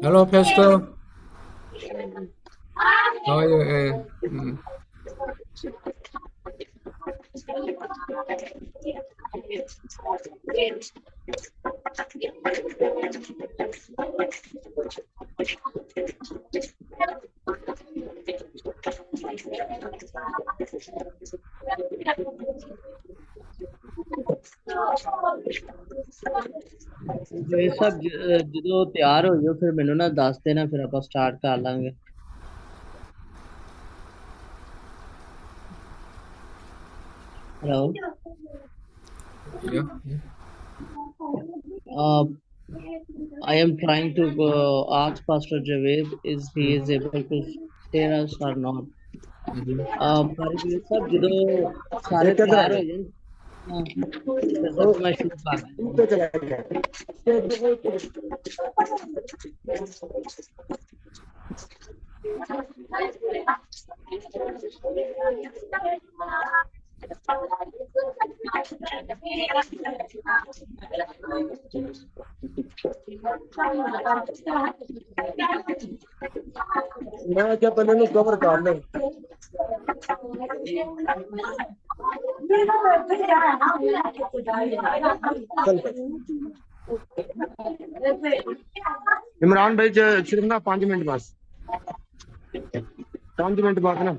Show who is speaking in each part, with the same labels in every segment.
Speaker 1: Hello, Pastor. How are you?
Speaker 2: ਇਹ ਸਭ ਜਦੋਂ ਤਿਆਰ ਹੋ ਜਾਓ ਫਿਰ ਮੈਨੂੰ ਨਾ ਦੱਸ ਦੇਣਾ, ਫਿਰ ਆਪਾਂ ਸਟਾਰਟ ਕਰ ਲਾਂਗੇ। Hello.
Speaker 1: Yeah.
Speaker 2: I am trying to ask Pastor Javed is he is able to hear us or not. पर ये सब ਜਦੋਂ ਸਾਰੇ ਤਿਆਰ ਹੋ ਜਾਣ ਫਿਰ ਸਭ ਮੈਂ ਸ਼ੁਰੂ ਕਰ
Speaker 3: मैं क्या पहले कवर कर ले। इमरान भाई सिर्फ ना 5 मिनट बस, 5 मिनट बाद ना।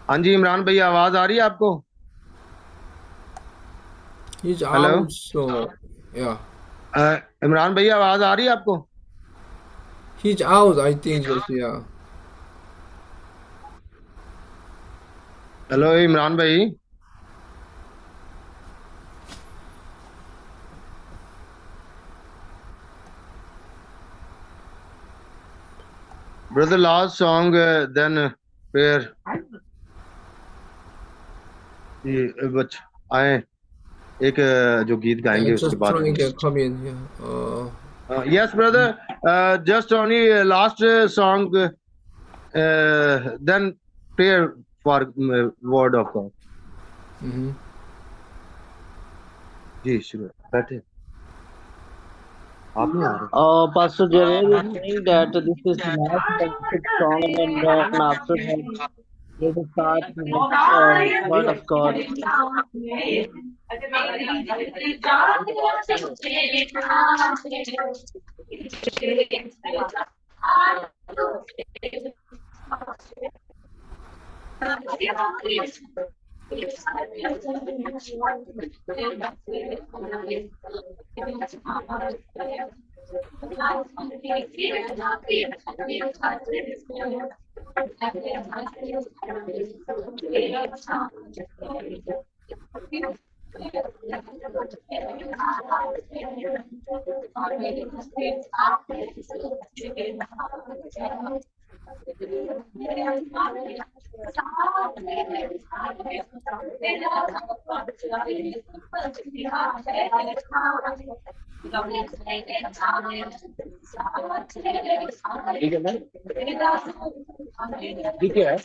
Speaker 3: हाँ जी इमरान भाई, आवाज आ रही है आपको?
Speaker 1: He's
Speaker 3: hello
Speaker 1: out, so yeah.
Speaker 3: Imran भाई, आवाज आ रही है आपको?
Speaker 1: He's out, I think. Just, yeah.
Speaker 3: Hello Imran भाई। Brother last song then prayer। बच आए एक जो गीत गाएंगे
Speaker 1: Yeah,
Speaker 3: उसके
Speaker 1: just
Speaker 3: बाद।
Speaker 1: trying to come in here.
Speaker 3: Yes brother, just only last song, then prayer for word of God। जी शुरू बैठे आप नहीं आ रहे।
Speaker 2: Pastor Javed is saying that this is the last worship song, and then after that we will start with word of God.
Speaker 3: ठीक है ना, ठीक है।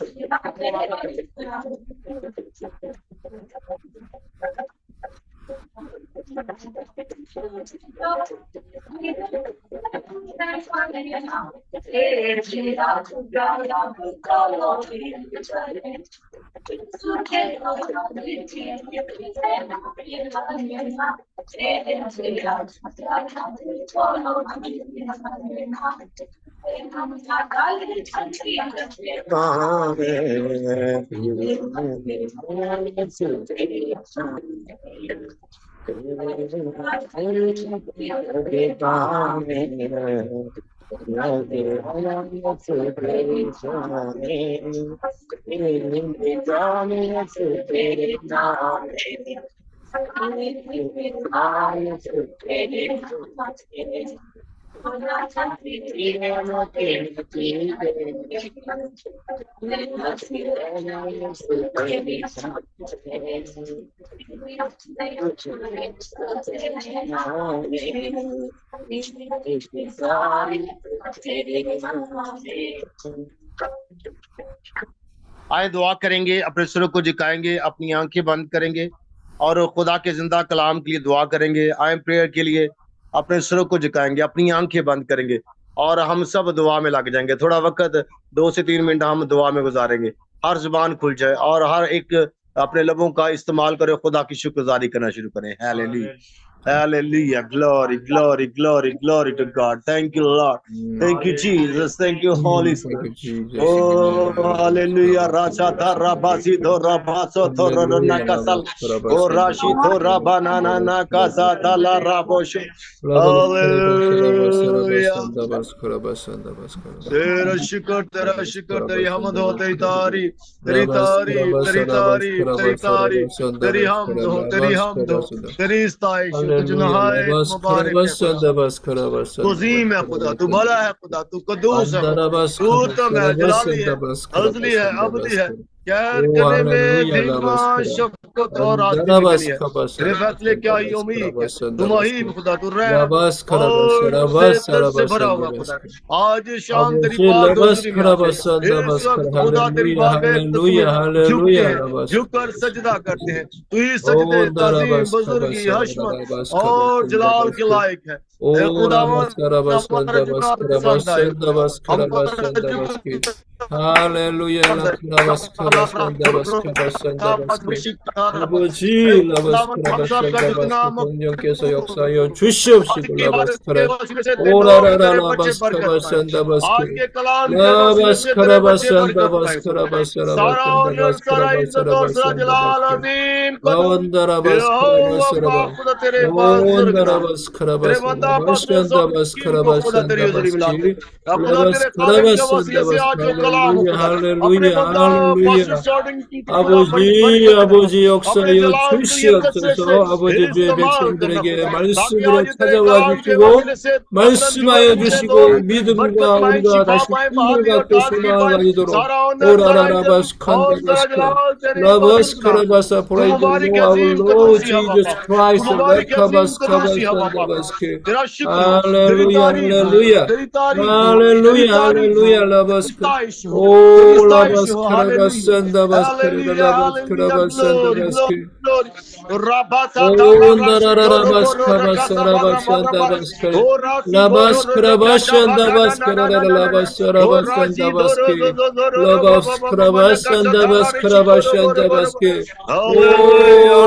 Speaker 3: आए दुआ करेंगे, अपने सिरों को झुकाएंगे, अपनी आंखें बंद करेंगे और खुदा के जिंदा कलाम के लिए दुआ करेंगे। आए प्रेयर के लिए अपने सिरों को झुकाएंगे, अपनी आंखें बंद करेंगे और हम सब दुआ में लग जाएंगे। थोड़ा वक्त 2 से 3 मिनट हम दुआ में गुजारेंगे। हर जुबान खुल जाए और हर एक अपने लबों का इस्तेमाल करे, खुदा की शुक्रगुजारी करना शुरू करें। Hallelujah, Hallelujah. Glory, glory, glory, glory to God. Thank you, Lord. Thank you, Jesus. Thank you, Holy
Speaker 1: Thank you,
Speaker 3: Spirit.
Speaker 1: Jesus.
Speaker 3: Oh, hallelujah. Racha Tarabasi Torabaso Torona Kasal. Oh, Rashi Torabanana Nakasa Tala Rabosho. Hallelujah. तेरा शुक्र, तेरा शुक्र, तेरी हमद हो, तेरी तारीफ, तेरी तारीफ, तेरी तारीफ, तेरी तारीफ, तेरी हमद हो, तेरी हमद हो, तेरी इस्ताइश हो। तुझ नहायत मुबारक है खुदा, तू अजीम है खुदा, तू भला है खुदा, तू कद्दूस है खुदा, तू उत्तम है, जलाली है, अज़ली है, अबदी है। कहर करने में धीमा, शफ़क़त और आज़मी में गनी है। तेरे फैसले क्या ही उम्मीद है, तू मुहीब खुदा, तू रहम और उससे दर्द से भरा हुआ खुदा। आज शाम तेरी बात हुज़ूरी में आते हैं। इस वक्त खुदा तेरी बारगाह में झुकते हैं, झुककर सजदा करते हैं। तू ही सजदे, ताज़ीम, बुजुर्गी, हशमत और जलाल के लायक है। खुदावंद हमारा झुकाव पसंद आए,
Speaker 1: Hallelujah. Hallelujah, hallelujah. 아버지 역사여 주시옵소서. 아버지 주의 백성들에게 말씀으로 찾아와 주시고 말씀하여 주시고 믿음과 우리가 다시 힘을 갖고 소망을 가지도록 오라라라바스 칸다바스카 라바스카라바사 praise the Lord, our Lord Jesus Christ. 라카바스카바스칸다바스케 할렐루야 할렐루야 할렐루야 할렐루야 라바스카 오 라바스카라바산다바스카라 라바스카라바산다바스케 오 나라라라바스카바사라바산다바스케 라바스카라바산다바스카라 라바스카라바산다바스케 라바스카라바산다바스카라바산다바스케 오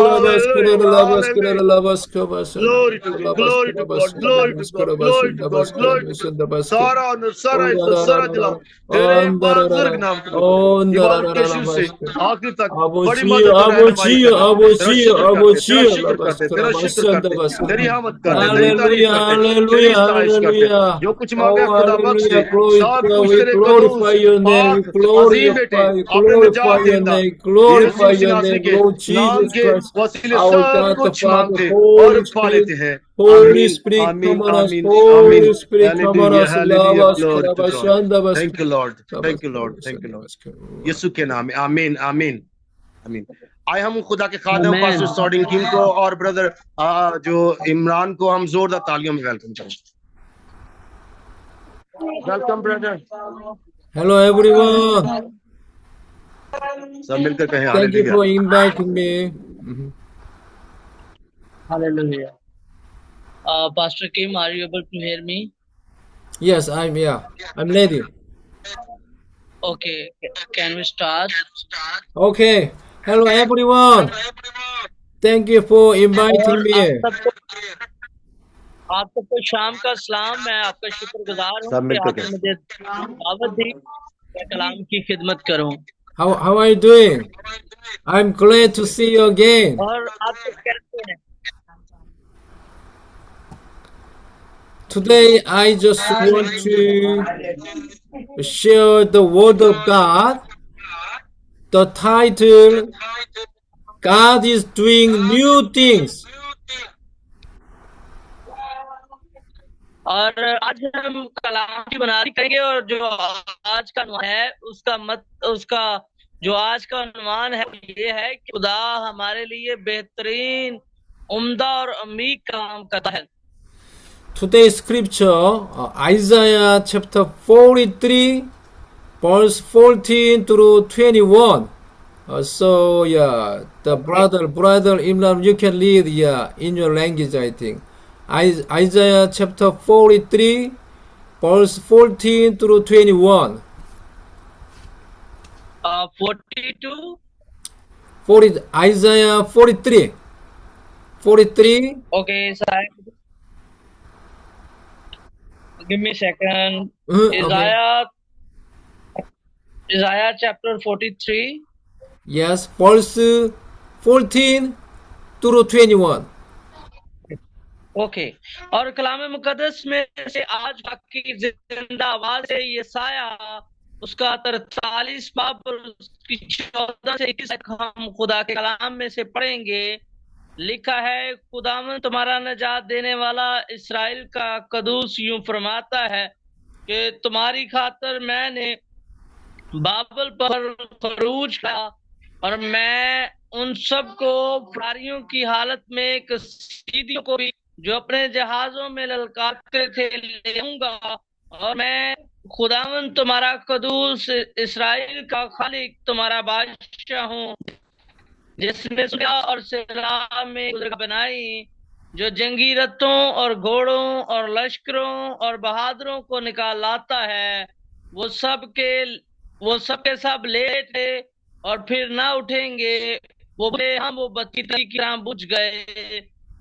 Speaker 1: 라바스카라 라바스카라바스카바사
Speaker 3: Glory to God, glory to God, glory to God, glory to God, glory to God. सारा honor, सारा इज्जत, सारा दिला तेरे बुजुर्ग नाम को इबादत के शुरू से आखिर तक बड़ी मदद और रहनुमाई करते, तेरा शुक्र करते, तेरा शुक्र करते, तेरी हमद करते, तेरी तारीफ करते, तेरी इस्ताइश करते। जो कुछ मांगे खुदा बख्श दे, सब कुछ तेरे कदूस पाक अजीम बेटे अपने निजात देता यीशु मसीह के नाम के वसीले सब कुछ मांगते और पा लेते हैं।
Speaker 1: Holy Spirit, come on us. Holy Spirit, come on us.
Speaker 3: Thank you, Lord. Thank you, Lord. Thank you, Lord. यीशु के नाम में आमीन, आमीन, आमीन। आए हम खुदा के खादम पास्टर सॉर्डिंग किंग को और ब्रदर जो इमरान को हम जोरदार तालियों में वेलकम करें। Welcome brother.
Speaker 1: Hello everyone.
Speaker 3: सब मिलकर कहें
Speaker 1: Thank you for inviting me.
Speaker 2: Hallelujah. Pastor Kim, are you able to hear me?
Speaker 1: Yes, I'm ready.
Speaker 2: Okay, can we start?
Speaker 1: Okay. Hello everyone. Thank you for inviting
Speaker 2: और
Speaker 1: me.
Speaker 2: आप सबको शाम का सलाम। मैं आपका शुक्रगुजार हूँ
Speaker 3: सब
Speaker 2: कि
Speaker 3: मिलकर
Speaker 2: आपने मुझे दावत दी मैं कलाम की खिदमत करूं।
Speaker 1: How are you doing? I'm glad to see you again.
Speaker 2: और आप सब कैसे हैं?
Speaker 1: Today I just want to share the word of God. The title God is doing new things.
Speaker 2: और आज हम कलाम की बनारी करेंगे और जो आज का अनुमान है उसका जो आज का अनुमान है ये है कि खुदा हमारे लिए बेहतरीन उम्दा और अमीर काम करता है।
Speaker 1: Today's scripture, Isaiah chapter 43, verse 14 through 21. So yeah, the brother Imran, you can read in your language, I think. Isaiah chapter 43, verse 14 through 21.
Speaker 2: 42
Speaker 1: Isaiah 43. 43.
Speaker 2: Okay, give me a second.
Speaker 1: Okay.
Speaker 2: Isaiah chapter 43.
Speaker 1: Yes, verse 14 through 21.
Speaker 2: Okay और कलाम मुकद्दस में से आज बाकी जिंदा आवाज से यसाया उसका 43 बाब उसकी 14 से 21 हम खुदा के कलाम में से पढ़ेंगे। लिखा है, खुदावन तुम्हारा नजात देने वाला इस्राएल का कदूस यूं फरमाता है कि तुम्हारी खातर मैंने बाबल पर फरूज का और मैं उन सब को फरारियों की हालत में कसीदियों को भी जो अपने जहाजों में ललकारते थे ले आऊंगा और मैं खुदावन तुम्हारा कदूस इस्राएल का खालिक तुम्हारा बादशाह हूँ जिसने सुबह और सिरा में गुजर बनाई जो जंगी रथों और घोड़ों और लश्करों और बहादुरों को निकाल लाता है। वो सब के सब लेटे थे और फिर ना उठेंगे। वो बत्ती की तरह बुझ गए।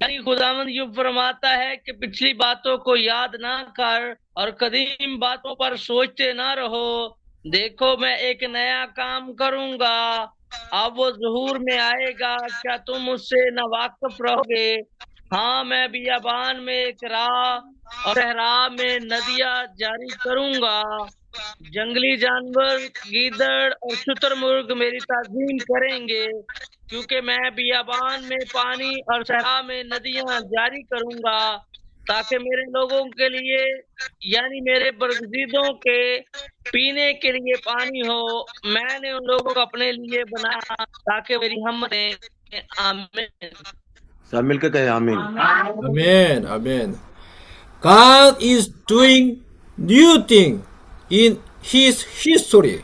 Speaker 2: यानी खुदावंद यूं फरमाता है कि पिछली बातों को याद ना कर और कदीम बातों पर सोचते ना रहो। देखो मैं एक नया काम करूंगा, अब वो ज़हूर में आएगा, क्या तुम उससे नावाकिफ रहोगे? हाँ, मैं बियाबान में एक राह और सहरा में नदियां जारी करूंगा। जंगली जानवर, गीदड़ और शुतुरमुर्ग मेरी ताज़ीम करेंगे, क्योंकि मैं बियाबान में पानी और सहरा में नदियां जारी करूंगा, ताकि मेरे लोगों के लिए यानी मेरे बरगजीदों के पीने के लिए पानी हो। मैंने उन लोगों को अपने लिए बनाया ताकि मेरी हिम्मतें। आमीन।
Speaker 3: सब मिलकर कहे आमीन।
Speaker 1: Amen. Amen. God is doing new thing in His history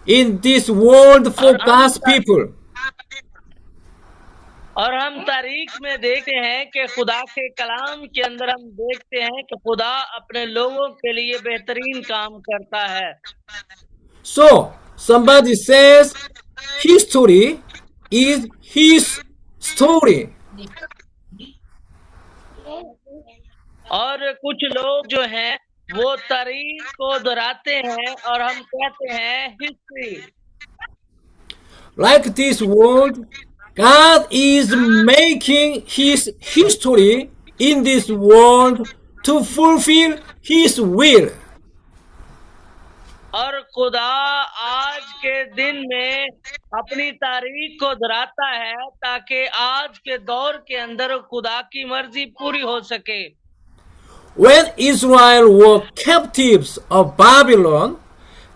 Speaker 1: in this world for God's people.
Speaker 2: और हम तारीख में देखते हैं कि खुदा के कलाम के अंदर हम देखते हैं कि खुदा अपने लोगों के लिए बेहतरीन काम करता है।
Speaker 1: So somebody says history is his story.
Speaker 2: और कुछ लोग जो हैं वो तारीख को दोहराते हैं और हम कहते हैं history.
Speaker 1: Like this world, God is making His history in this world to fulfill His will.
Speaker 2: और खुदा आज के दिन में अपनी तारीख को दोहराता है ताकि आज के दौर के अंदर खुदा की मर्जी पूरी हो सके।
Speaker 1: When Israel were captives of Babylon,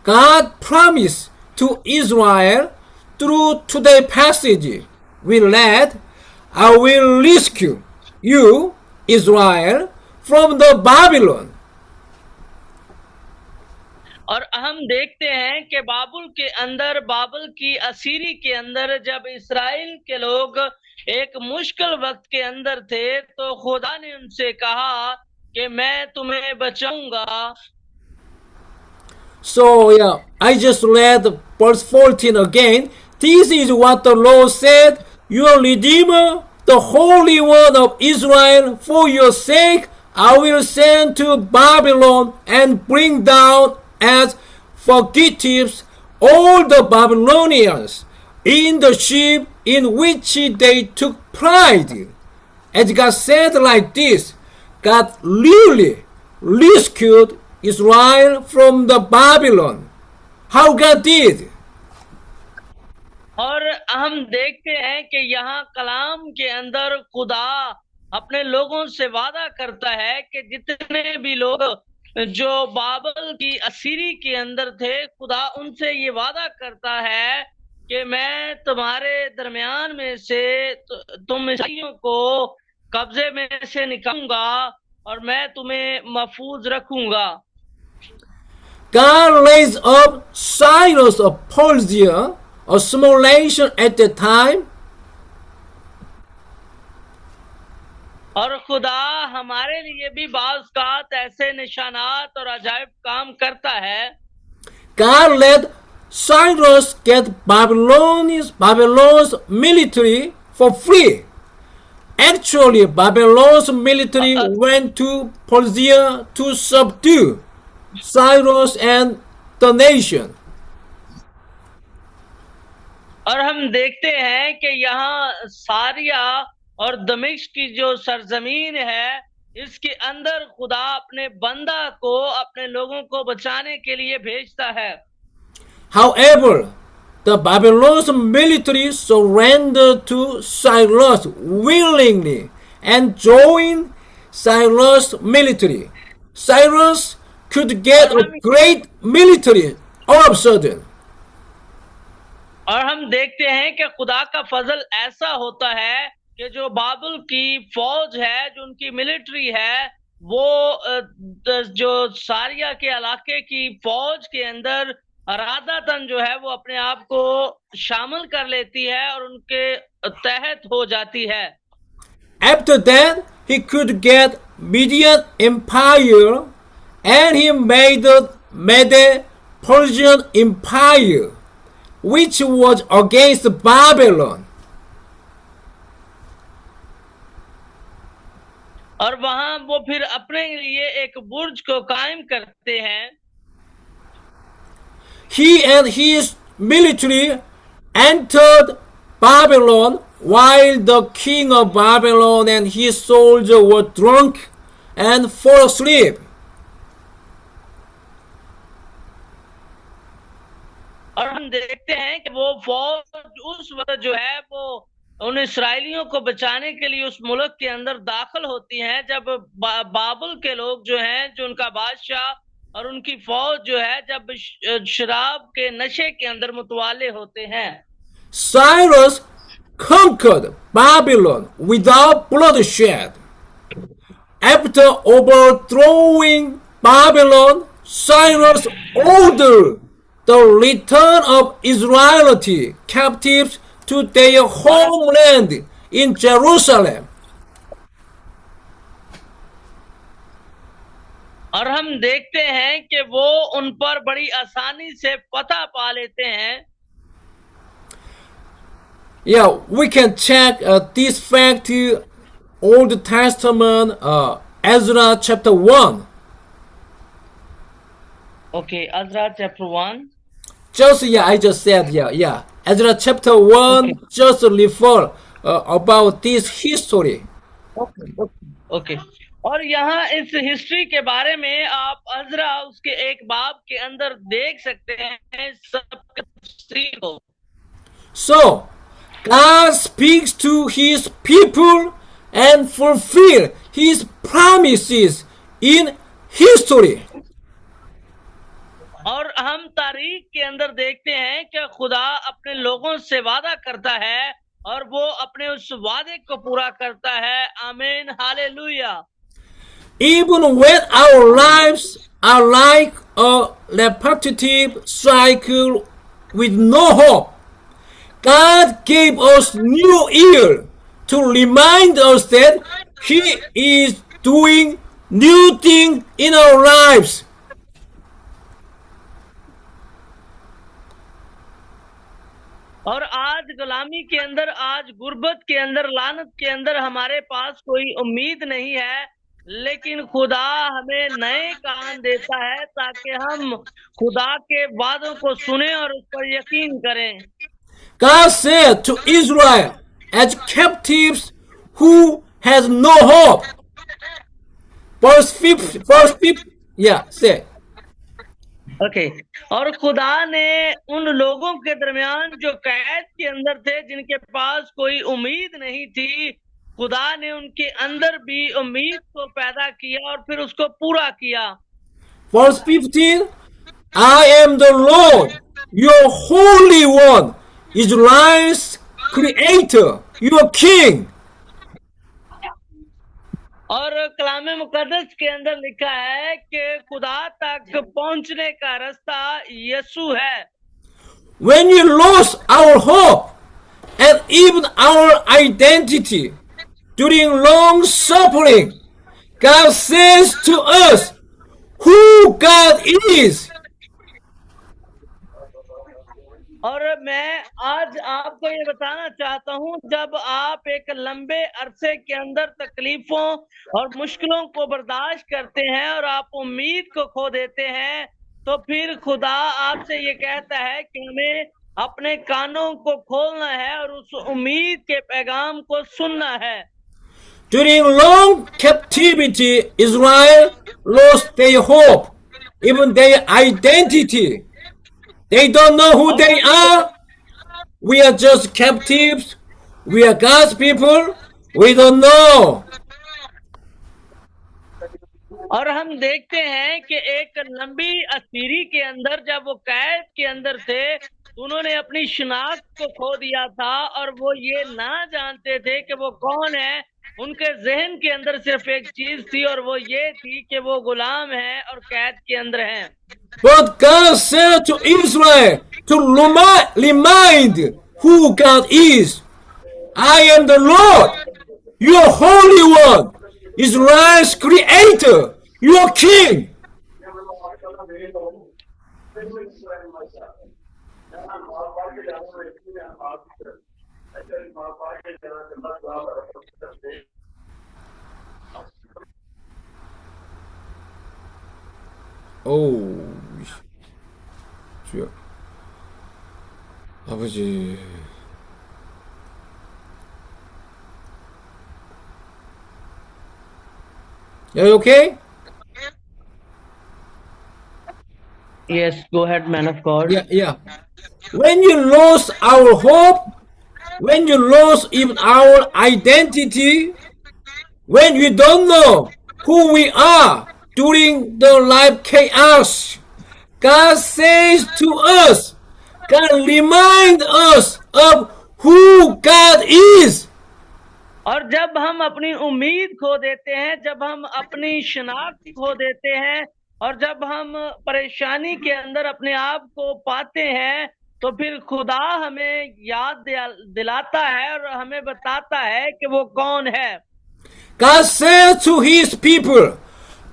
Speaker 1: God promised to Israel through today's passage we read, I will rescue you, Israel, from the Babylon.
Speaker 2: और हम देखते हैं कि बाबुल की असीरी के अंदर जब इस्राएल के लोग एक मुश्किल वक्त के अंदर थे तो खुदा ने उनसे कहा कि मैं तुम्हें बचाऊंगा।
Speaker 1: So yeah, I just read verse 14 again. This is what the Lord said, your Redeemer, the Holy One of Israel, for your sake I will send to Babylon and bring down as fugitives all the Babylonians in the ship in which they took pride. As God said like this, God really rescued Israel from the Babylon. How God did?
Speaker 2: और हम देखते हैं कि यहाँ कलाम के अंदर खुदा अपने लोगों से वादा करता है कि जितने भी लोग जो बाबल की असीरी के अंदर थे, खुदा उनसे ये वादा करता है कि मैं तुम्हारे दरमियान में से तुम ईसाइयों को कब्जे में से निकालूंगा और मैं तुम्हें महफूज रखूंगा.
Speaker 1: God raised up Cyrus of Persia, a small nation at the time,
Speaker 2: और खुदा हमारे लिए भी बाज़ ऐसे निशानात और अजायब काम करता है.
Speaker 1: God let Cyrus get Babylon's military for free. Actually, Babylon's military went to Persia to subdue Cyrus and the nation.
Speaker 2: और हम देखते हैं कि यहाँ सारिया और दमिश्क की जो सरजमीन है, इसके अंदर खुदा अपने बंदा को, अपने लोगों को बचाने के लिए भेजता है.
Speaker 1: However, the Babylon's military surrendered to Cyrus willingly and joined Cyrus' military. Cyrus could get a great military all of a sudden.
Speaker 2: और हम देखते हैं कि खुदा का फजल ऐसा होता है कि जो बाबुल की फौज है, जो उनकी मिलिट्री है, वो जो सारिया के इलाके की फौज के अंदर अरादातन जो है वो अपने आप को शामिल कर लेती है और उनके तहत हो जाती है.
Speaker 1: After that, he could get Median Empire and he made the Persian Empire, which was against Babylon.
Speaker 2: और वहां वो फिर अपने लिए एक बुर्ज को कायम करते हैं.
Speaker 1: He and his military entered Babylon while the king of Babylon and his soldiers were drunk and fell asleep.
Speaker 2: और हम देखते हैं कि वो फौज उस वक्त जो है वो उन इसराइलियों को बचाने के लिए उस मुल्क के अंदर दाखिल होती हैं, जब बाबुल के लोग जो हैं, जो उनका बादशाह और उनकी फौज जो है, जब शराब के नशे के अंदर मुतवाले होते हैं.
Speaker 1: Cyrus conquered Babylon without bloodshed. After overthrowing Babylon, Cyrus ordered the return of Israelite captives to their homeland in Jerusalem.
Speaker 2: और हम देखते हैं कि वो उन पर बड़ी आसानी से पता पा लेते हैं.
Speaker 1: Yeah, we can check this fact Old Testament, Ezra chapter 1.
Speaker 2: Okay, Ezra chapter 1.
Speaker 1: I just said, yeah. Ezra chapter 1 okay. Just refer about this history.
Speaker 2: Okay. और यहाँ इस हिस्ट्री के बारे में आप अज़रा उसके एक बाब के अंदर देख सकते हैं सब को.
Speaker 1: So, God speaks to his people and fulfill his promises in history.
Speaker 2: और हम तारीख के अंदर देखते हैं कि खुदा अपने लोगों से वादा करता है और वो अपने उस वादे को पूरा करता है. आमीन, hallelujah.
Speaker 1: Even when our lives are like a repetitive cycle with no hope, God gave us new ear to remind us that He is doing new thing in our lives.
Speaker 2: और आज गुलामी के अंदर, आज गुर्बत के अंदर, लानत के अंदर हमारे पास कोई उम्मीद नहीं है, लेकिन खुदा हमें नए कान देता है ताकि हम खुदा के वादों को सुने और उस पर यकीन करें।
Speaker 1: God said to Israel as captives who has no hope. Verse 5, yeah, say.
Speaker 2: Okay और खुदा ने उन लोगों के दरमियान जो कैद के अंदर थे, जिनके पास कोई उम्मीद नहीं थी, खुदा ने उनके अंदर भी उम्मीद को पैदा किया और फिर उसको पूरा किया।
Speaker 1: Verse 15, I am the Lord, your Holy One, Israel's Creator, your King.
Speaker 2: और कलामे मुकद्दस के अंदर लिखा है कि खुदा तक पहुंचने का रास्ता यीशु है।
Speaker 1: When you lose our hope and even our identity during long suffering, God says to us who God is.
Speaker 2: और मैं आज आपको ये बताना चाहता हूँ, जब आप एक लंबे अरसे के अंदर तकलीफों और मुश्किलों को बर्दाश्त करते हैं और आप उम्मीद को खो देते हैं, तो फिर खुदा आपसे ये कहता है कि हमें अपने कानों को खोलना है और उस उम्मीद के पैगाम को सुनना है।
Speaker 1: During long captivity, Israel lost their hope, even their identity. They don't know who they are. We are just captives. We are God's people. We don't know.
Speaker 2: और हम देखते हैं कि एक लंबी असीरी के अंदर जब वो कैद के अंदर थे, उन्होंने अपनी शिनाख्त को खो दिया था और वो ये ना जानते थे कि वो कौन है। उनके जहन के अंदर सिर्फ एक चीज थी और वो ये थी कि वो गुलाम है और कैद के अंदर हैं।
Speaker 1: But God said to Israel to remind who God is. I am the Lord, your Holy One, Israel's Creator, your King. 주여, 아버지. Are you okay?
Speaker 2: Yes, go ahead, man of God.
Speaker 1: Yeah. When you lose our hope, when you lose even our identity, when we don't know who we are during the life chaos, God says to us, God remind us of who God is.
Speaker 2: और जब हम अपनी उम्मीद खो देते हैं, जब हम अपनी शनाख्त खो देते हैं और जब हम परेशानी के अंदर अपने आप को पाते हैं, तो फिर खुदा हमें याद दिलाता है और हमें बताता है कि वो कौन है।
Speaker 1: God says to his people,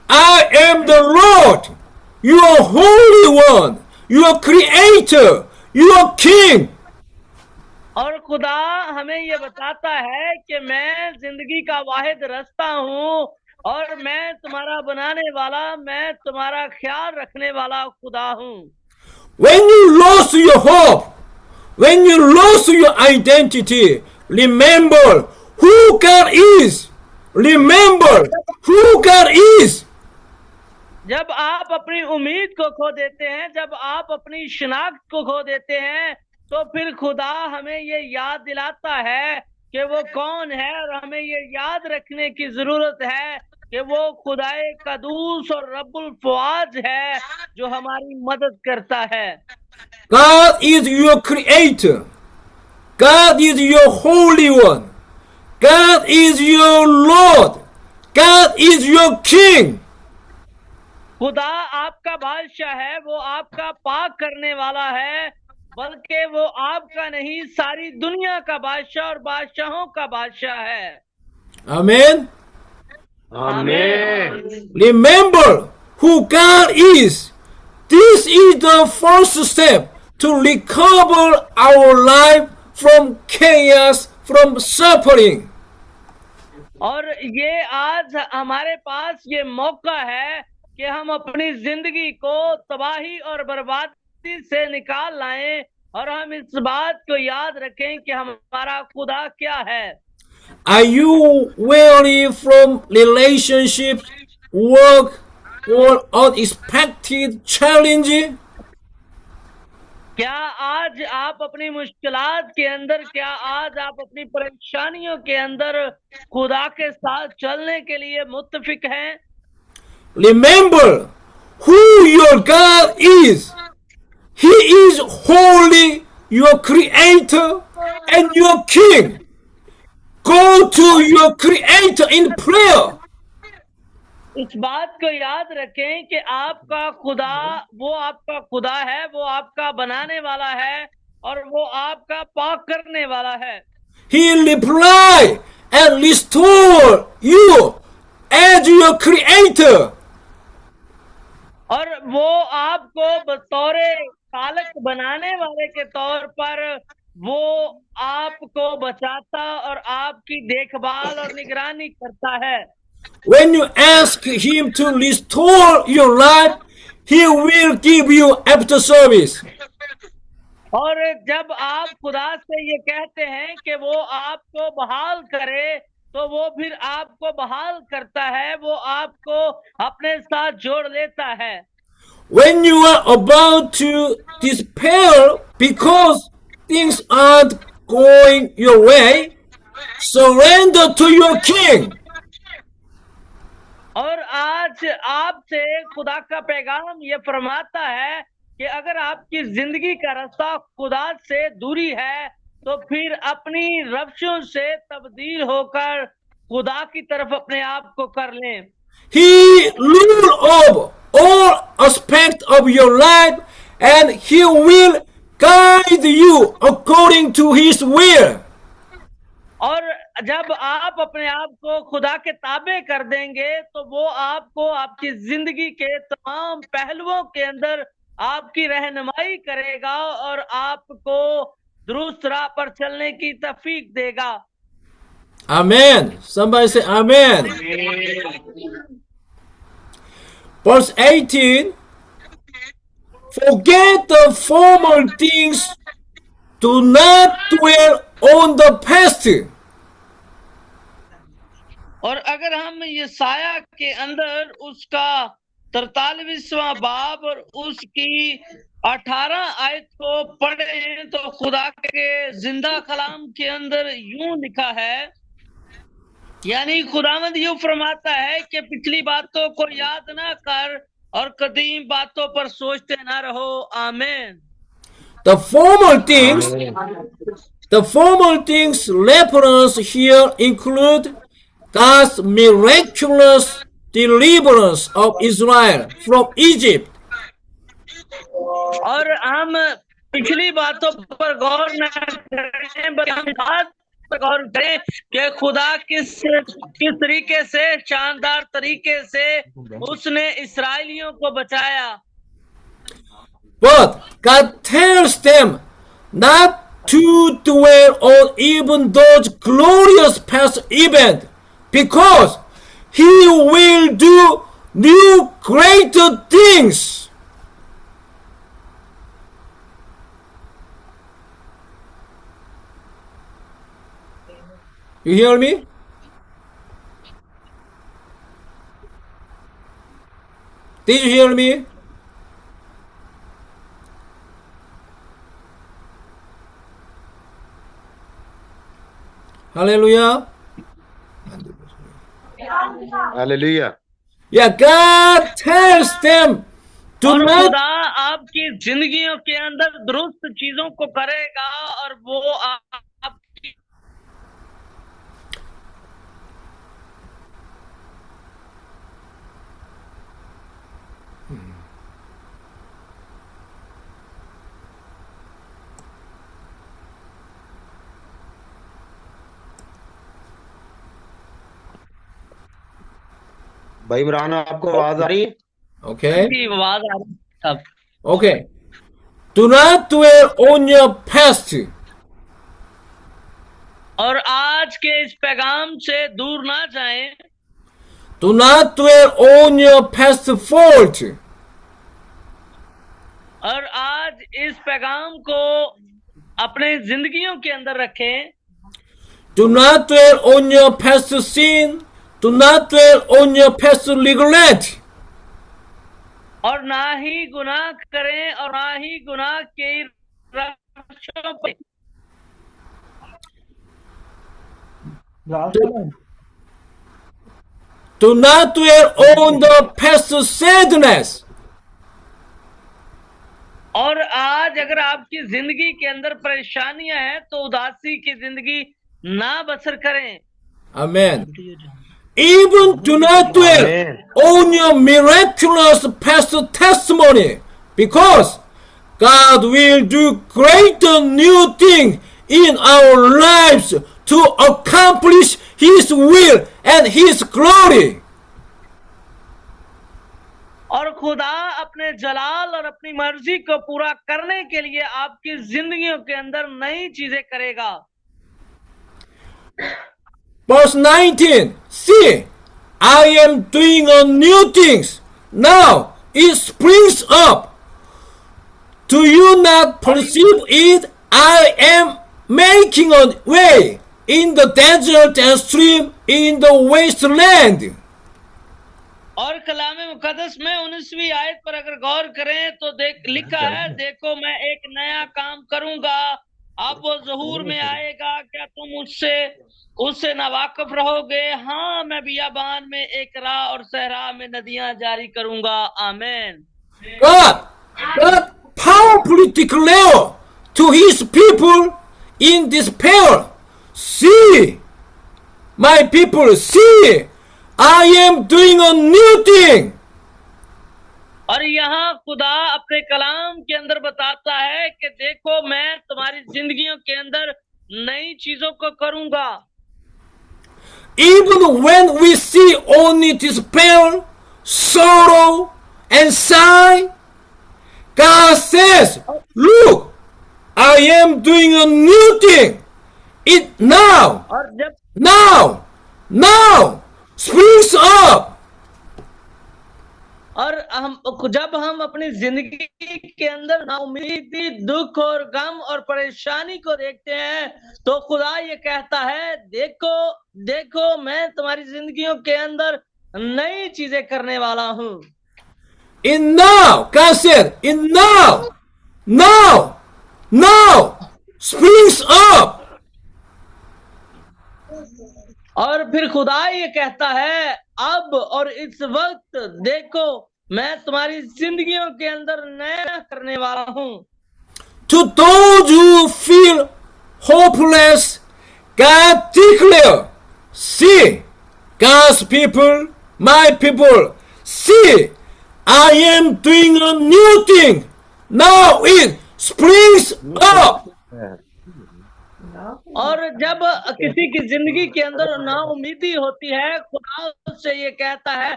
Speaker 1: I am the Lord, your Holy One, your Creator, your King.
Speaker 2: और खुदा हमें ये बताता है कि मैं जिंदगी का वाहिद रास्ता हूँ और मैं तुम्हारा बनाने वाला, मैं तुम्हारा ख्याल रखने वाला खुदा हूँ।
Speaker 1: When you lose your hope, when you lose your identity, remember who God is. Remember who God is.
Speaker 2: जब आप अपनी उम्मीद को खो देते हैं, जब आप अपनी शिनाख्त को खो देते हैं, तो फिर खुदा हमें ये याद दिलाता है कि वो कौन है और हमें ये याद रखने की जरूरत है कि वो खुदाए कदूस और रब्बुल फवाज है जो हमारी मदद करता है।
Speaker 1: God is your creator. God is your holy one. God is your Lord. God is your king.
Speaker 2: खुदा आपका बादशाह है, वो आपका पाक करने वाला है, बल्कि वो आपका नहीं, सारी दुनिया का बादशाह और बादशाहों का बादशाह है।
Speaker 1: Amen.
Speaker 3: Amen.
Speaker 1: Remember who God is. This is the first step to recover our life from chaos, from suffering.
Speaker 2: और ये आज हमारे पास ये मौका है कि हम अपनी जिंदगी को तबाही और बर्बादी से निकाल लाएं और हम इस बात को याद रखें कि हमारा खुदा क्या है।
Speaker 1: Are you weary from relationships, work, or unexpected challenge?
Speaker 2: क्या आज आप अपनी मुश्किलात के अंदर, क्या आज आप अपनी परेशानियों के अंदर खुदा के साथ चलने के लिए मुत्तफिक हैं?
Speaker 1: Remember who your God is. He is holy, your creator and your king. Go to your creator in prayer.
Speaker 2: इस बात को याद रखें कि आपका खुदा, वो आपका खुदा है, वो आपका बनाने वाला है और वो आपका पाक करने वाला है।
Speaker 1: He will reply and restore you as your creator.
Speaker 2: और वो आपको बतौरे पालक बनाने वाले के तौर पर वो आपको बचाता और आपकी देखभाल और निगरानी करता है।
Speaker 1: When you ask him to restore your life, he will give you after service.
Speaker 2: और जब आप खुदा से ये कहते हैं कि वो आपको बहाल करे, तो वो फिर आपको बहाल करता है, वो आपको अपने साथ जोड़ लेता है।
Speaker 1: When you are about to despair because things aren't going your way, surrender to your king.
Speaker 2: और आज आपसे खुदा का पैगाम ये फरमाता है कि अगर आपकी जिंदगी का रास्ता खुदा से दूरी है, तो फिर अपनी रवशों से तब्दील होकर खुदा की तरफ अपने आप को कर लें।
Speaker 1: He rule over all aspects of your life and he will guide you according to his will.
Speaker 2: और जब आप अपने आप को खुदा के ताबे कर देंगे, तो वो आपको आपकी जिंदगी के तमाम पहलुओं के अंदर आपकी रहनुमाई करेगा और आपको दुरुस्त राह पर चलने की तौफीक देगा।
Speaker 1: Amen. Somebody say amen. Verse 18. Forget the former things. Do not dwell on the past.
Speaker 2: और अगर हम यशाया के अंदर उसका 43वां बाब और उसकी 18 आयत को पढ़े, तो खुदा के जिंदा कलाम के अंदर यूं लिखा है, यानी खुदावंद यूं फरमाता है कि पिछली बातों को याद ना कर और कदीम बातों पर सोचते ना रहो। आमीन।
Speaker 1: The formal things referenced here include God's miraculous deliverance of Israel from Egypt.
Speaker 2: और हम पिछली बातों पर गौर न करें, बल्कि हम बात पर गौर करें कि खुदा किस तरीके से, शानदार तरीके से उसने इस्राएलियों को बचाया।
Speaker 1: But God tells them not to dwell on even those glorious past events, because He will do new greater things. You hear me? Did you hear me? Hallelujah.
Speaker 3: Hallelujah.
Speaker 2: Yeah,
Speaker 1: God tells them to
Speaker 2: और
Speaker 1: not.
Speaker 2: खुदा आपकी जिंदगियों के अंदर दुरुस्त चीजों को करेगा और वो आपकी
Speaker 3: भाई इमरान, आपको आवाज आ रही है?
Speaker 1: Okay.
Speaker 2: आवाज आ रही है।
Speaker 1: Okay. Do not dwell on your past.
Speaker 2: और आज के इस पैगाम से दूर ना जाएं।
Speaker 1: Do not dwell on your past fault.
Speaker 2: और आज इस पैगाम को अपने जिंदगियों के अंदर रखें।
Speaker 1: Do not dwell on your past sin. Do not dwell on your past regret.
Speaker 2: और ना ही गुनाह करें और ना ही गुनाह के रक्षों पर।
Speaker 1: Do not dwell on the past sadness.
Speaker 2: और आज अगर आपकी जिंदगी के अंदर परेशानियां हैं तो उदासी की जिंदगी ना बसर करें।
Speaker 1: Amen. Even do not dwell on your miraculous past testimony, because God will do greater new things in our lives to accomplish His will and His glory.
Speaker 2: और खुदा अपने जलाल और अपनी मर्जी को पूरा करने के लिए आपकी जिंदगियों के अंदर नई चीजें करेगा।
Speaker 1: Verse 19. See, I am doing a new things. Now it springs up. Do you not perceive it? I am making a way in the desert and stream in the wasteland.
Speaker 2: और कलामे मुकद्दस में 19वीं आयत पर अगर गौर करें तो लिखा है, देखो मैं एक नया काम करूंगा, अब वो ज़हूर में आएगा, क्या तुम उससे नावाकिफ रहोगे? हाँ, मैं बियाबान में एक राह और सहरा में नदियां जारी करूंगा। आमीन।
Speaker 1: God powerfully declare to His people in despair, see, my people, see, I am doing a new thing.
Speaker 2: और यहाँ खुदा अपने कलाम के अंदर बताता है कि देखो मैं तुम्हारी जिंदगियों के अंदर नई चीजों को करूंगा।
Speaker 1: Even when we see only despair, sorrow, and sigh, God says, look, I am doing a new thing. It now,
Speaker 2: और
Speaker 1: now springs up.
Speaker 2: और जब हम अपनी जिंदगी के अंदर नाउमीदी, दुख और गम और परेशानी को देखते हैं तो खुदा ये कहता है, देखो देखो मैं तुम्हारी जिंदगियों के अंदर नई चीजें करने वाला हूँ।
Speaker 1: In now, God said, in now springs up.
Speaker 2: और फिर खुदा ये कहता है, अब और इस वक्त देखो मैं तुम्हारी जिंदगियों के अंदर नया करने वाला हूँ।
Speaker 1: To those who feel hopeless, God declare, see, God's people, my people, see, I am doing a new thing. Now it springs up.
Speaker 2: और जब किसी की जिंदगी के अंदर नाउमीदी होती है, खुदा उससे ये कहता है,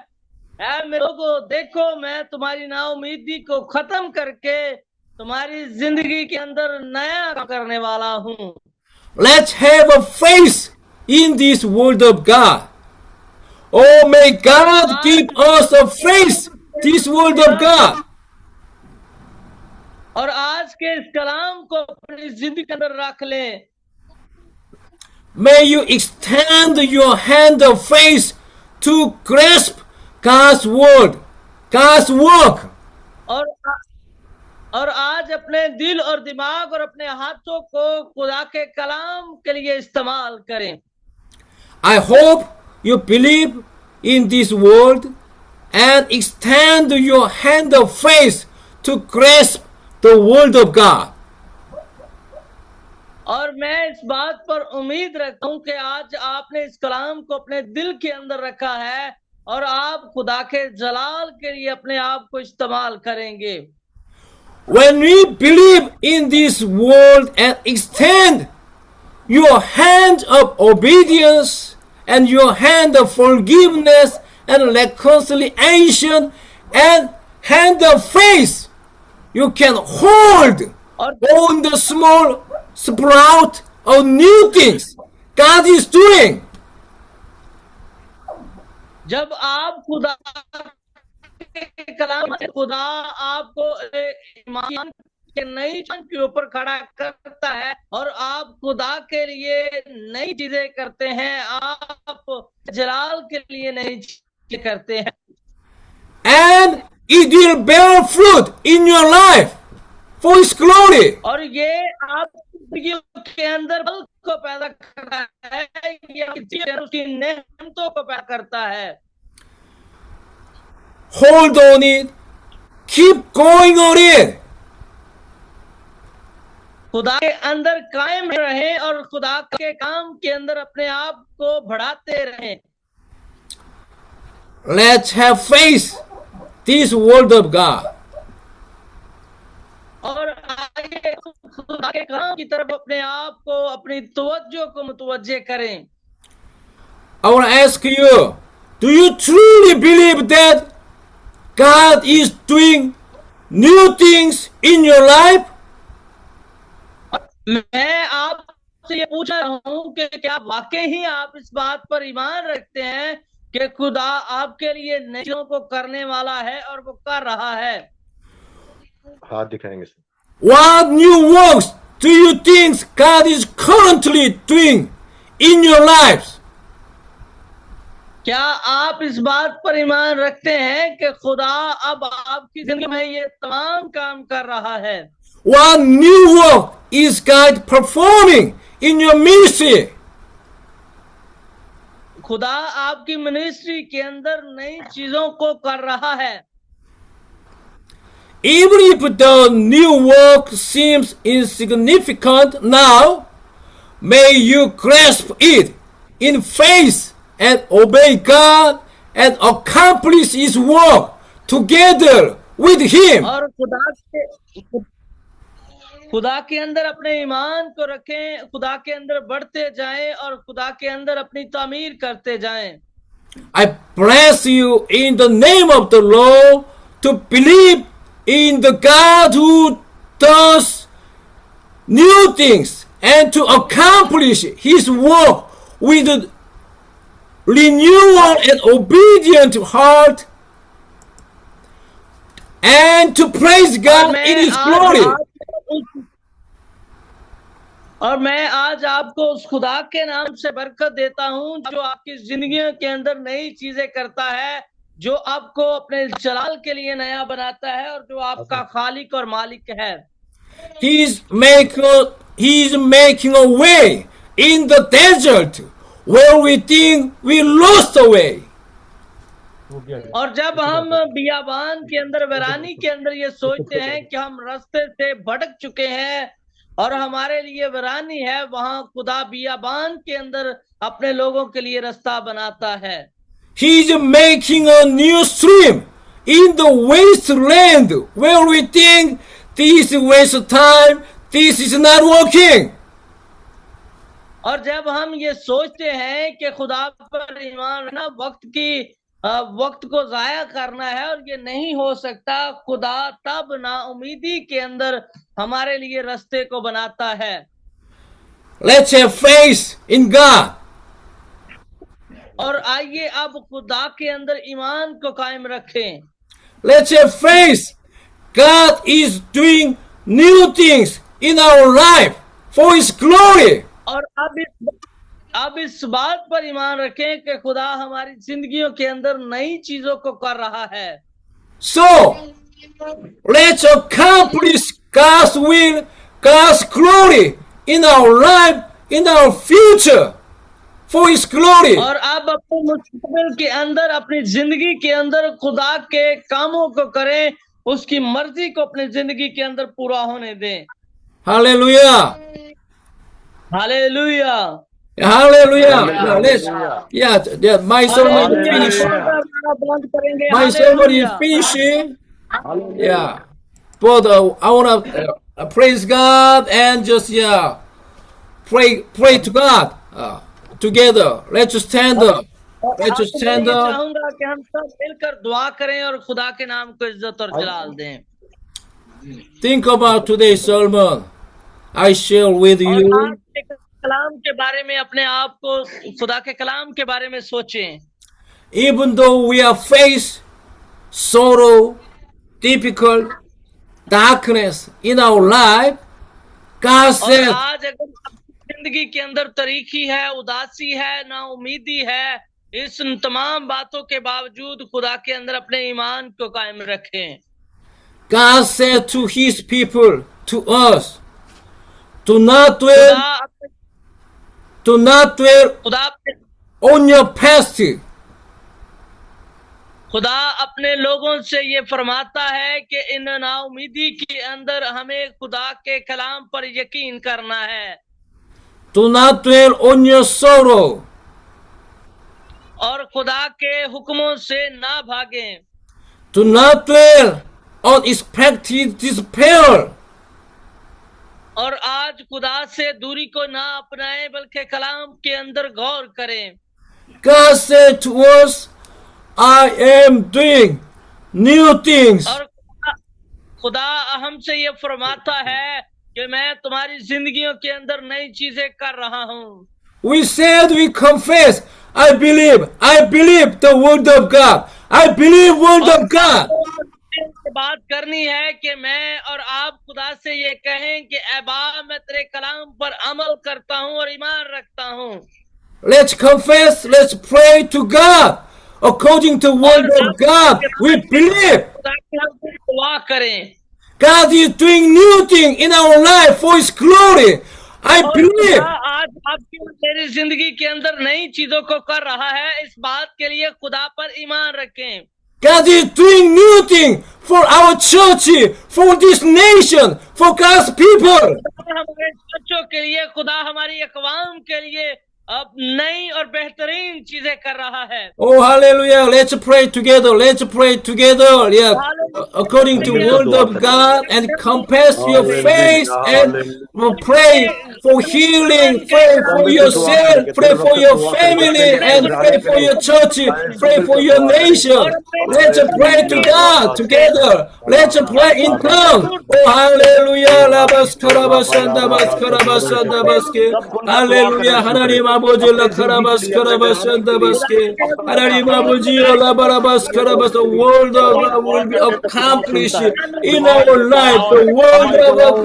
Speaker 2: ऐ मेरे लोगों, देखो मैं तुम्हारी नाउमीदी को खत्म करके तुम्हारी जिंदगी के अंदर नया करने वाला हूँ।
Speaker 1: Let's have a faith in this word of God. Oh, may God give us a faith, this word of God.
Speaker 2: और आज के इस कलाम को अपनी जिंदगी के अंदर रख लें।
Speaker 1: May you extend your hand of faith to grasp God's word, God's work.
Speaker 2: और आज अपने दिल और दिमाग और अपने हाथों को खुदा के कलाम के लिए इस्तेमाल करें।
Speaker 1: I hope you believe in this word and extend your hand of faith to grasp the word of God.
Speaker 2: और मैं इस बात पर उम्मीद रखता हूं कि आज आपने इस कलाम को अपने दिल के अंदर रखा है और आप खुदा के जलाल के लिए अपने आप को इस्तेमाल करेंगे।
Speaker 1: When we believe in this word and extend your hand of obedience and your hand of forgiveness and reconciliation and hand of faith, you can hold on the small sprout of new things God is doing.
Speaker 2: जब आप खुदा के कलाम से खुदा आपको ईमान के नई के ऊपर खड़ा करता है और आप खुदा के लिए नई चीजें करते हैं, आप जलाल के लिए नई चीजें करते हैं,
Speaker 1: and it will bear fruit in your life for His glory.
Speaker 2: और ये आप के अंदर फल को पैदा करता है, ये उसकी नेमतों को पैदा करता है.
Speaker 1: Hold on it, keep going on it.
Speaker 2: खुदा के अंदर कायम रहें और खुदा के काम के अंदर अपने आप को बढ़ाते रहें.
Speaker 1: Let's have faith, this word of God.
Speaker 2: और आगे खुदा के काम की तरफ अपने आप को, अपनी तवज्जो को मुतवज्जे करें.
Speaker 1: I want to ask you, do you truly believe that God is doing new things in your life?
Speaker 2: मैं आपसे ये पूछ रहा हूँ कि क्या वाकई ही आप इस बात पर ईमान रखते हैं कि खुदा आपके लिए नई चीजों को करने वाला है और वो कर रहा है?
Speaker 3: हाथ दिखाएंगे.
Speaker 1: What new works do you think God is currently doing in your lives?
Speaker 2: क्या आप इस बात पर ईमान रखते हैं कि खुदा अब आपकी जिंदगी में ये तमाम काम कर रहा है?
Speaker 1: What new work is God performing in your ministry?
Speaker 2: खुदा आपकी मिनिस्ट्री के अंदर नई चीजों को कर रहा है.
Speaker 1: Even if the new work seems insignificant now, may you grasp it in faith and obey God and accomplish His work together with Him.
Speaker 2: और खुदा के अंदर अपने ईमान को रखें, खुदा के अंदर बढ़ते जाएं और खुदा के अंदर अपनी तामीर करते जाएं.
Speaker 1: I bless you in the name of the Lord to believe in the God who does new things and to accomplish His work with a renewal and obedient heart and to praise God in His glory.
Speaker 2: और मैं आज आपको उस खुदा के नाम से बरकत देता हूं जो आपकी जिंदगियों के अंदर नई चीजें करता है, जो आपको अपने जलाल के लिए नया बनाता है और जो आपका खालिक और मालिक है.
Speaker 1: He is making a way in the desert where we think we lost the way.
Speaker 2: और जब हम बियाबान के अंदर, वीरानी के अंदर ये सोचते हैं कि हम रास्ते से भटक चुके हैं और हमारे लिए वीरानी है, वहां खुदा बियाबान के अंदर अपने लोगों के लिए रास्ता बनाता है.
Speaker 1: He is making a new stream in the wasteland where we think this is waste of time, this is not working.
Speaker 2: और जब हम ये सोचते हैं कि खुदा पर ईमान रखना वक्त को जाया करना है और ये नहीं हो सकता, खुदा तब नाउमीदी के अंदर हमारे लिए रास्ते को बनाता है.
Speaker 1: Let's have faith in God.
Speaker 2: और आइए अब खुदा के अंदर ईमान को कायम रखें.
Speaker 1: Let's have faith. God is doing new things in our life for His glory.
Speaker 2: और अब इस बात पर ईमान रखें कि खुदा हमारी जिंदगियों के अंदर नई चीजों को कर रहा है.
Speaker 1: So, let's accomplish God's will, God's glory in our life, in our future, for His glory.
Speaker 2: और अब अपने मुस्तकबिल के अंदर, अपनी जिंदगी के अंदर खुदा के कामों को करें, उसकी मर्जी को अपनी जिंदगी के अंदर पूरा होने दें.
Speaker 1: Hallelujah.
Speaker 2: Hallelujah.
Speaker 1: Hallelujah. My sermon is finished. My sermon is finishing. Yeah. But I want to praise God and just pray to God together. Let's stand up. Let's stand up.
Speaker 2: चाहूंगा कि हम सब मिलकर दुआ करें और खुदा के नाम को इज्जत और जलाल दें.
Speaker 1: think about today's sermon I share with
Speaker 2: और
Speaker 1: you.
Speaker 2: आज के कलाम के बारे में अपने आप को खुदा के कलाम के बारे में सोचें।
Speaker 1: Even though we are faced sorrow, difficult, darkness in our life, God
Speaker 2: और
Speaker 1: said,
Speaker 2: आज अगर जिंदगी के अंदर तरीकी है, उदासी है, ना उम्मीदी है, इस तमाम बातों के बावजूद खुदा के अंदर अपने ईमान को कायम रखें।
Speaker 1: God said to His people, to us, do not
Speaker 2: खुदा
Speaker 1: dwell
Speaker 2: खुदा
Speaker 1: on your past.
Speaker 2: खुदा अपने लोगों से ये फरमाता है कि इन नाउमीदी के अंदर हमें खुदा के कलाम पर यकीन करना है।
Speaker 1: Do not dwell on your sorrow.
Speaker 2: और खुदा के हुक्मों से ना भागें।
Speaker 1: Do not dwell on expected despair.
Speaker 2: और आज खुदा से दूरी को ना अपनाएं बल्कि कलाम के अंदर गौर करें।
Speaker 1: God said to us, I am doing new things.
Speaker 2: और खुदा हमसे ये फरमाता है कि मैं तुम्हारी जिंदगियों के अंदर नई चीजें कर रहा हूँ।
Speaker 1: We said, we confess, I believe the word of God. I believe word of God.
Speaker 2: बात करनी है कि मैं और आप खुदा से ये कहें कि ऐ बाप मैं तेरे कलाम पर अमल करता हूँ और ईमान रखता हूँ।
Speaker 1: Let's confess, let's pray to God. According to word of God, we believe
Speaker 2: दुआ करें।
Speaker 1: God is doing new thing in our life for His glory. I believe.
Speaker 2: आज आपकी और मेरी जिंदगी के अंदर नई चीजों को कर रहा है, इस बात के लिए खुदा पर ईमान रखें।
Speaker 1: God is doing new thing for our church, for this nation, for God's people.
Speaker 2: हमारे बच्चों के लिए खुदा हमारी अक़वाम के लिए अब नई और बेहतरीन चीजें कर रहा है।
Speaker 1: Oh, hallelujah. Let's pray together. Let's pray together. Yeah. According to word of God, and confess your faith and pray for healing. Pray for yourself. Pray for your family and pray for your church. Pray for your nation. Let's pray to God together. Let's pray in tongues. Oh, hallelujah. Hallelujah. 하나님 아버지 라카라바스 카라바스 바스케 하나님 아버지 라바라바스 카라바스 the word of God will be accomplished in our life. The word of God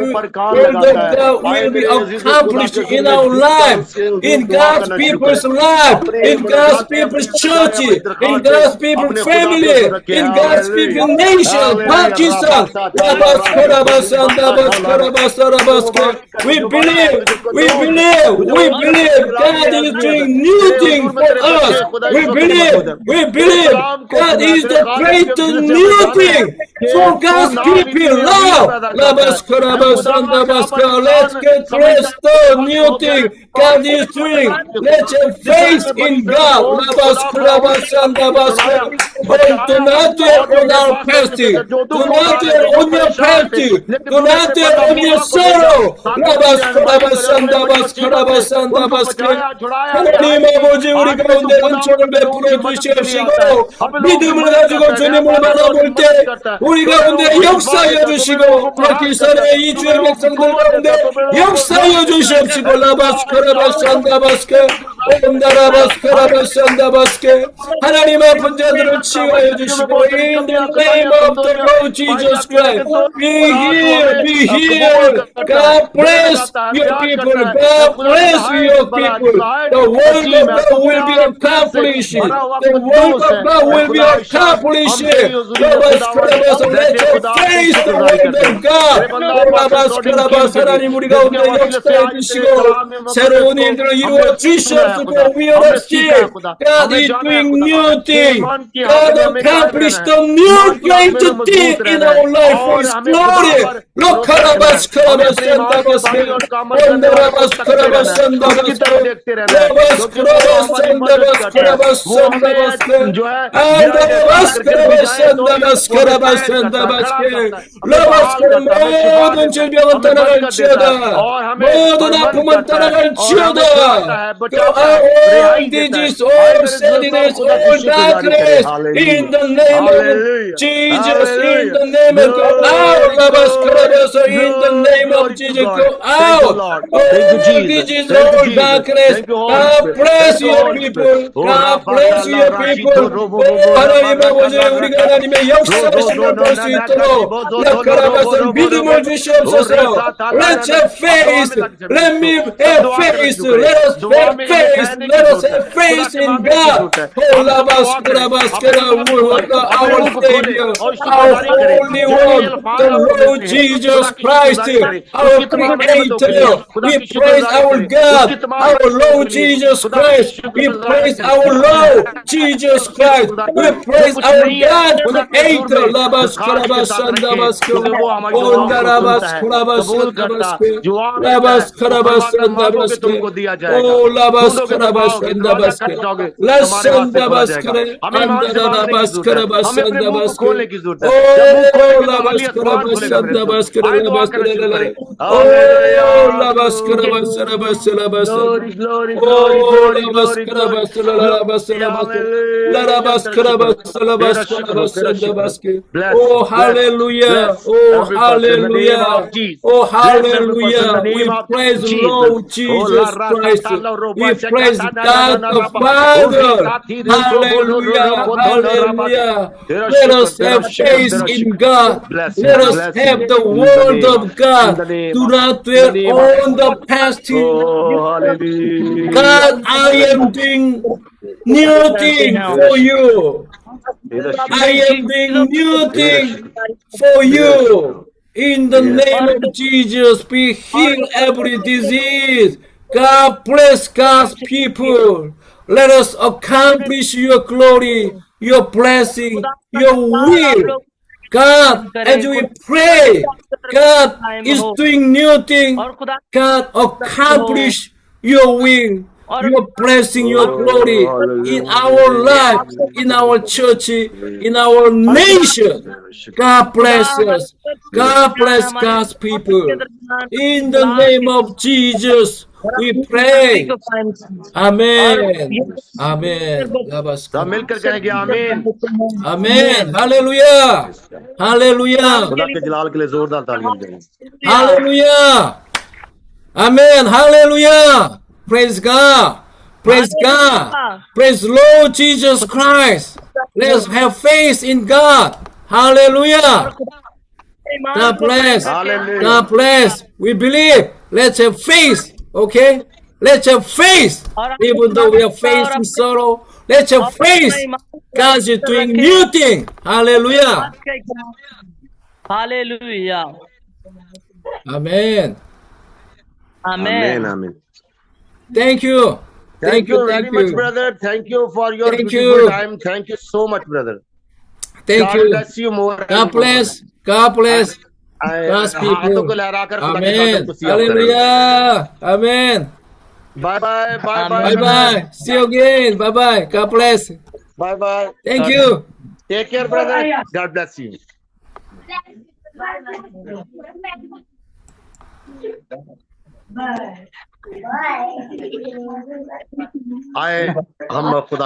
Speaker 1: will be accomplished in our life, in God's people's life, in God's people's church, in God's people's family, in God's people's nation, Pakistan. We believe God is doing new things for us. We believe God is the great new thing for God's people. Let's get rest the new thing God is doing. Let's have faith in God. Do not dwell on our past. Do not dwell on your past. Do not dwell on your sorrow. 하나님 아버지 우리 가운데 은총을 베풀어 주시옵시고 믿음을 가지고 주님을 바라볼 때 우리 가운데 역사하여 주시고 파키스탄의 이 주의 백성들 가운데 역사하여 주시옵시고 라바스카라바산다바스케 온다라바스카라바산다바스케 하나님 아픈 자들을 치유하여 주시고 In the name of the Lord Jesus Christ be healed God bless your people God bless your people The word of God will be accomplished. The word of God will be accomplished. Let your face the word of God. 하나님 우리 가운데 역사해 주시고 새로운 일들을 이루어 주시옵소서. We are here. God is doing new thing. God accomplished the new great thing in our life for His glory. लोखराबास खराबास संदाबास के ओंदराबास खराबास संदाबास के लोबास खराबास संदाबास खराबास संदाबास के अंदराबास खराबास संदाबास खराबास संदाबास के लोबास 모든 질병은 떠나갈지어다 모든 아픔은 떠나갈지어다 all disease all sadness all darkness in the name of Jesus in the name of God out Labas Karabaso in the name of Jesus go out all disease all darkness God bless your people God bless your people 하나님 아버지 우리가 하나님의 역사하심을 볼 수 있도록 라카라바스 믿음을 주시옵소서 Let your faith let me have faith let us have faith let us have faith in God oh Labas Karabaskara our Savior our Holy One the Lord Jesus Christ our Creator we praise our God our Lord Jesus Christ we praise our Lord Jesus Christ we praise our God Creator Labas Karabas Sandabas Ondarabas Karabas Sandabas Labas Karabas Sandabas oh Labas Karabas Sandabas Las Sandabas Andarabas Karabas Sandabas oh Labas Karabas Sandabas Karabas oh Labas Karabas Sarabas Sarabas oh Labas Karabas Sarabas Larabas Karabas Sarabas Sarabas Sandabas oh hallelujah oh hallelujah oh hallelujah we praise Lord Jesus Christ we praise God the Father hallelujah hallelujah let us have faith in God let us have the word of God do not dwell on the past God I am doing new thing for you I am doing new thing for you in the name of Jesus we heal every disease God bless God's people let us accomplish your glory your blessing your will God as we pray God is doing new thing God accomplish your will your blessing your glory in our life in our church in our nation God bless us God bless God's people in the name of Jesus we pray amen amen
Speaker 3: मिलकर कहेंगे आमीन
Speaker 1: amen hallelujah hallelujah
Speaker 3: खुदा के जलाल के लिए जोरदार तालियां दें
Speaker 1: hallelujah amen hallelujah praise God praise God praise Lord Jesus Christ let's have faith in God hallelujah God bless God bless we believe let's have faith okay let's have faith even though we are facing sorrow let's have faith God is doing new thing hallelujah
Speaker 2: hallelujah
Speaker 1: amen
Speaker 2: amen
Speaker 3: आमीन
Speaker 1: thank you
Speaker 3: Thank you very much, brother. Thank you for your beautiful time. Thank you so much, brother.
Speaker 1: thank
Speaker 3: God
Speaker 1: you
Speaker 3: bless you more.
Speaker 1: God bless God's people amen hallelujah amen
Speaker 3: Bye bye. Bye bye.
Speaker 1: bye bye see you again bye bye God bless
Speaker 3: Bye bye.
Speaker 1: thank you
Speaker 3: Take care, brother. God bless you. आए हम खुदा